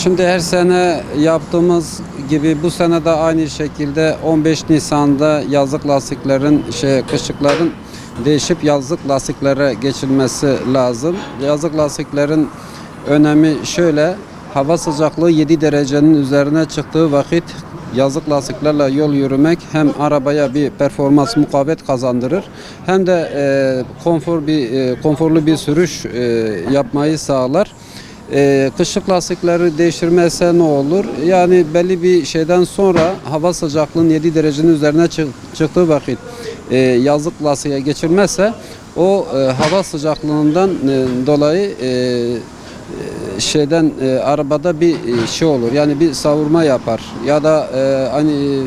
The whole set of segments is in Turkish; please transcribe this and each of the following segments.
Şimdi her sene yaptığımız gibi bu sene de aynı şekilde 15 Nisan'da yazlık lastiklerin kışlıkların değişip yazlık lastiklere geçilmesi lazım. Yazlık lastiklerin önemi şöyle: hava sıcaklığı 7 derecenin üzerine çıktığı vakit yazlık lastiklerle yol yürümek hem arabaya bir performans mukavemet kazandırır, hem de konforlu bir sürüş yapmayı sağlar. Kışlık lastikleri değiştirmezse ne olur? Yani belli bir şeyden sonra hava sıcaklığının 7 derecenin üzerine çıktığı vakit yazlık lastiğe geçirmezse o hava sıcaklığından dolayı arabada bir şey olur. Yani bir savurma yapar ya da hani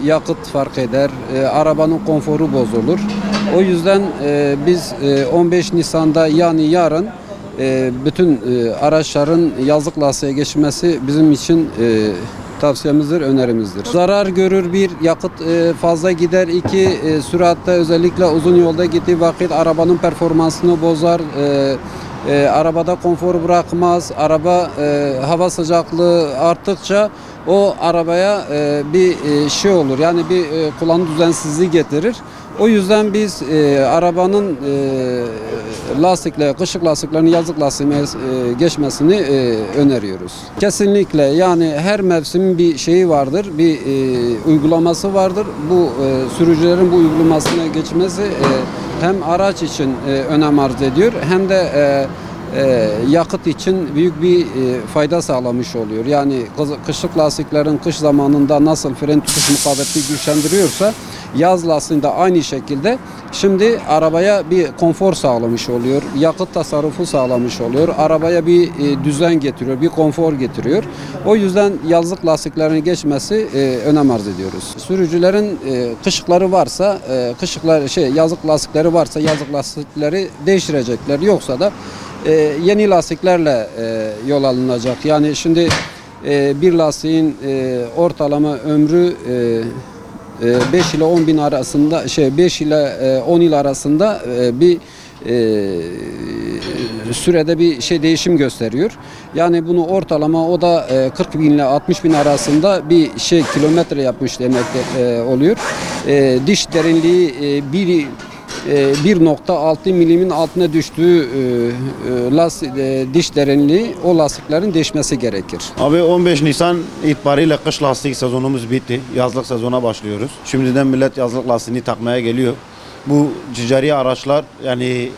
yakıt fark eder. Arabanın konforu bozulur. O yüzden biz 15 Nisan'da yani yarın bütün araçların yazlık lastiğe geçmesi bizim için tavsiyemizdir, önerimizdir. Zarar görür: bir, yakıt fazla gider; iki, süratte, özellikle uzun yolda gittiği vakit arabanın performansını bozar. Arabada konfor bırakmaz. Araba hava sıcaklığı arttıkça o arabaya bir şey olur. Yani bir kullanım düzensizliği getirir. O yüzden biz arabanın kışlık lastiklerin yazlık lastiğe geçmesini öneriyoruz. Kesinlikle, yani her mevsimin bir şeyi vardır, bir uygulaması vardır. Bu sürücülerin bu uygulamasına geçmesi hem araç için önem arz ediyor, hem de yakıt için büyük bir fayda sağlamış oluyor. Yani kışlık lastiklerin kış zamanında nasıl fren tutuş mukavemeti güçlendiriyorsa, yaz lastiğinde aynı şekilde şimdi arabaya bir konfor sağlamış oluyor. Yakıt tasarrufu sağlamış oluyor. Arabaya bir düzen getiriyor, bir konfor getiriyor. O yüzden yazlık lastiklerin geçmesi önem arz ediyoruz. Sürücülerin kışlıkları varsa, yazlık lastikleri varsa yazlık lastikleri değiştirecekler. Yoksa da yeni lastiklerle yol alınacak. Yani şimdi bir lastiğin ortalama ömrü 5 ile 10 bin arasında, 5 ile 10 yıl arasında bir sürede bir değişim gösteriyor. Yani bunu ortalama, o da 40 bin ile 60 bin arasında bir kilometre yapmış demek oluyor. Diş derinliği 1.6 milimin altına düştüğü diş derinliği o lastiklerin değişmesi gerekir. Abi 15 Nisan itibariyle kış lastik sezonumuz bitti. Yazlık sezona başlıyoruz. Şimdiden millet yazlık lastiğini takmaya geliyor. Bu ticari araçlar, yani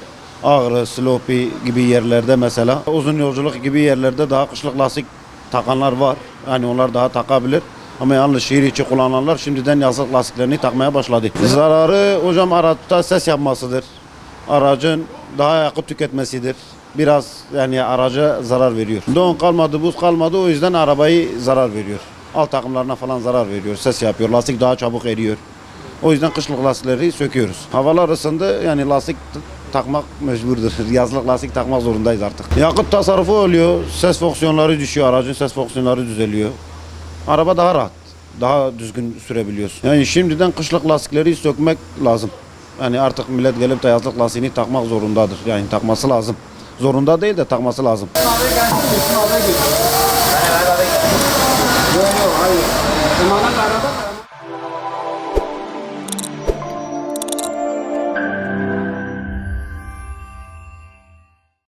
Ağrı, Silopi gibi yerlerde, mesela uzun yolculuk gibi yerlerde daha kışlık lastik takanlar var. Yani onlar daha takabilir. Ama yalnız şehir içi kullananlar şimdiden yazlık lastiklerini takmaya başladı. Zararı hocam araçta ses yapmasıdır. Aracın daha yakıt tüketmesidir. Biraz yani araca zarar veriyor. Don kalmadı, buz kalmadı, o yüzden arabayı zarar veriyor. Alt takımlarına falan zarar veriyor. Ses yapıyor. Lastik daha çabuk eriyor. O yüzden kışlık lastikleri söküyoruz. Havalar ısındı, yani lastik takmak mecburdur. Yazlık lastik takmak zorundayız artık. Yakıt tasarrufu oluyor. Ses fonksiyonları düşüyor. Aracın ses fonksiyonları düzeliyor. Araba daha rahat, daha düzgün sürebiliyorsun. Yani şimdiden kışlık lastikleri sökmek lazım. Yani artık millet gelip de yazlık lastiğini takmak zorundadır. Yani takması lazım. Zorunda değil de takması lazım. Yok, hayır.